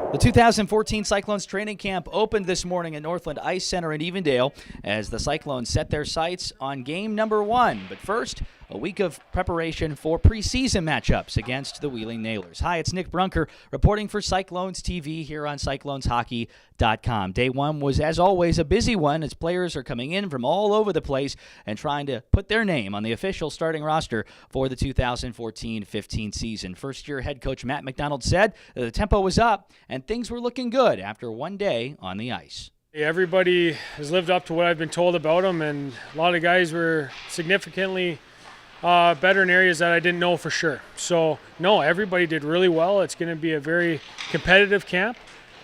The 2014 Cyclones training camp opened this morning at Northland Ice Center in Evendale as the Cyclones set their sights on game number 1. But first, a week of preparation for preseason matchups against the Wheeling Nailers. Hi, it's Nick Brunker reporting for Cyclones TV here on CyclonesHockey.com. Day 1 was, as always, a busy one as players are coming in from all over the place and trying to put their name on the official starting roster for the 2014-15 season. First-year head coach Matt Macdonald said that the tempo was up and things were looking good after one day on the ice. Everybody has lived up to what I've been told about them, and a lot of guys were significantly better in areas that I didn't know for sure. So, no, everybody did really well. It's going to be a very competitive camp,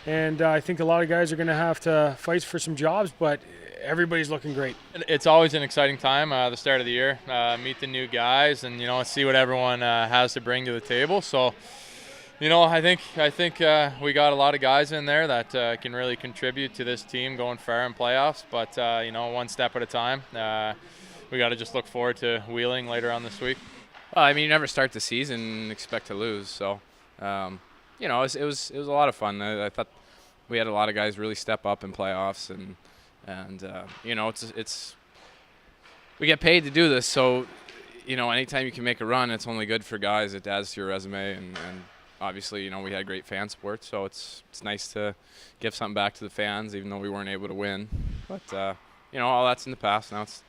and I think a lot of guys are going to have to fight for some jobs, but everybody's looking great. It's always an exciting time, the start of the year. Meet the new guys and, see what everyone has to bring to the table. So, I think we got a lot of guys in there that can really contribute to this team going far in playoffs, but, one step at a time. We got to just look forward to Wheeling later on this week. Well, you never start the season and expect to lose, so it was a lot of fun. I thought we had a lot of guys really step up in playoffs, and it's we get paid to do this, so anytime you can make a run, it's only good for guys. It adds to your resume, and obviously we had great fan support, so it's nice to give something back to the fans, even though we weren't able to win. But all that's in the past now. It's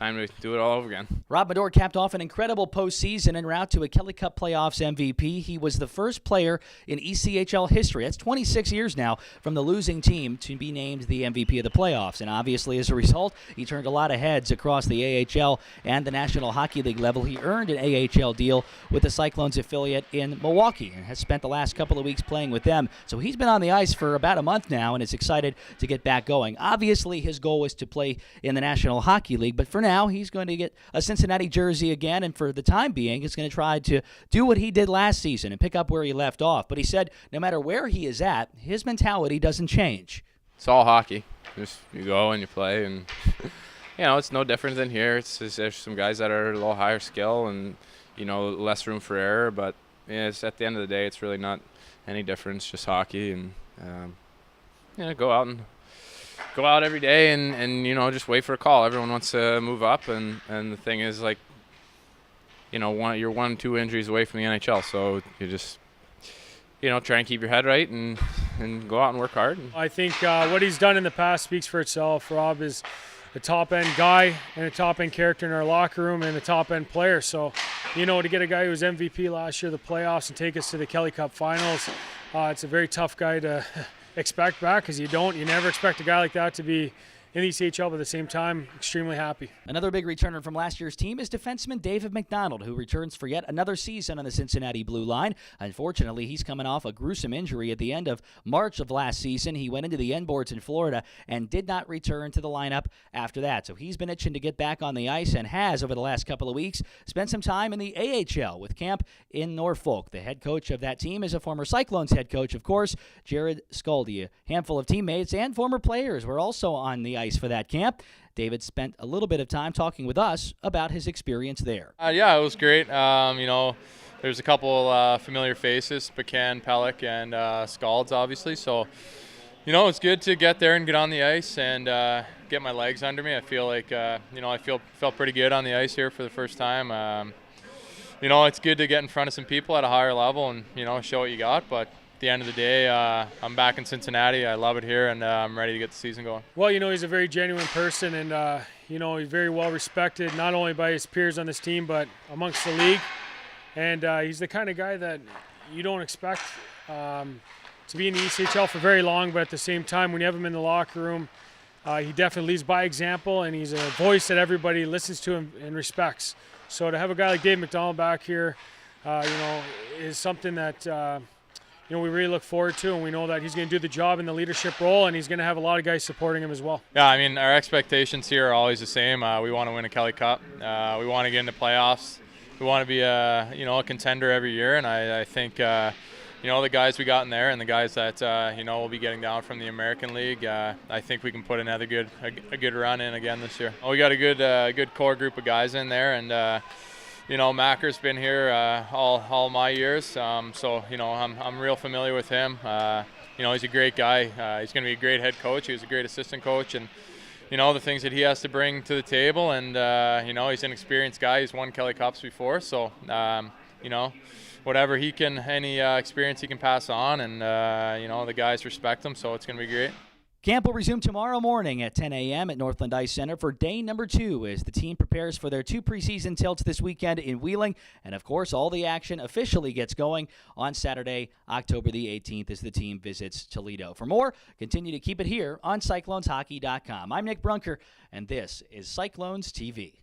time to do it all over again. Rob Madore capped off an incredible postseason en route to a Kelly Cup playoffs MVP. He was the first player in ECHL history, that's 26 years now, from the losing team to be named the MVP of the playoffs. And obviously, as a result, he turned a lot of heads across the AHL and the National Hockey League level. He earned an AHL deal with the Cyclones affiliate in Milwaukee and has spent the last couple of weeks playing with them. So he's been on the ice for about a month now and is excited to get back going. Obviously, his goal is to play in the National Hockey League, but for now, he's going to get a Cincinnati jersey again, and for the time being, he's going to try to do what he did last season and pick up where he left off. But he said no matter where he is at, his mentality doesn't change. It's all hockey. Just you go and you play, and it's no different than here. There's some guys that are a little higher skill and less room for error, but it's at the end of the day, it's really not any different. It's just hockey, and go out every day and just wait for a call. Everyone wants to move up, and the thing is, you're 1-2 injuries away from the NHL, so you just try and keep your head right and go out and work hard. I think what he's done in the past speaks for itself. Rob is a top-end guy and a top-end character in our locker room and a top-end player. So, to get a guy who was MVP last year, the playoffs, and take us to the Kelly Cup finals, it's a very tough guy to expect back, because you never expect a guy like that to be in the ECHL, but at the same time, extremely happy. Another big returner from last year's team is defenseman David MacDonald, who returns for yet another season on the Cincinnati Blue Line. Unfortunately, he's coming off a gruesome injury at the end of March of last season. He went into the end boards in Florida and did not return to the lineup after that. So he's been itching to get back on the ice and has, over the last couple of weeks, spent some time in the AHL with camp in Norfolk. The head coach of that team is a former Cyclones head coach, of course, Jared Scaldi. A handful of teammates and former players were also on the ice for that camp. David spent a little bit of time talking with us about his experience there. Yeah, it was great. There's a couple familiar faces, Pecan, Pellick, and Scalds, obviously. So, it's good to get there and get on the ice and get my legs under me. I feel like, I felt pretty good on the ice here for the first time. It's good to get in front of some people at a higher level and, show what you got. But at the end of the day, I'm back in Cincinnati. I love it here, and I'm ready to get the season going. Well, he's a very genuine person, and, he's very well respected, not only by his peers on this team, but amongst the league. And he's the kind of guy that you don't expect to be in the ECHL for very long, but at the same time, when you have him in the locker room, he definitely leads by example, and he's a voice that everybody listens to and respects. So to have a guy like David MacDonald back here, is something that we really look forward to, and we know that he's going to do the job in the leadership role, and he's going to have a lot of guys supporting him as well. Yeah, our expectations here are always the same. We want to win a Kelly Cup. We want to get into playoffs. We want to be a contender every year, and I think the guys we got in there and the guys that will be getting down from the American League, I think we can put another good run in again this year. We got a good core group of guys in there, and Macker's been here all my years, so I'm real familiar with him. He's a great guy. He's going to be a great head coach. He was a great assistant coach, and the things that he has to bring to the table, and he's an experienced guy. He's won Kelly Cups before, so whatever any experience he can pass on, and the guys respect him, so it's going to be great. Camp will resume tomorrow morning at 10 a.m. at Northland Ice Center for day number 2 as the team prepares for their 2 preseason tilts this weekend in Wheeling. And, of course, all the action officially gets going on Saturday, October the 18th, as the team visits Toledo. For more, continue to keep it here on CyclonesHockey.com. I'm Nick Brunker, and this is Cyclones TV.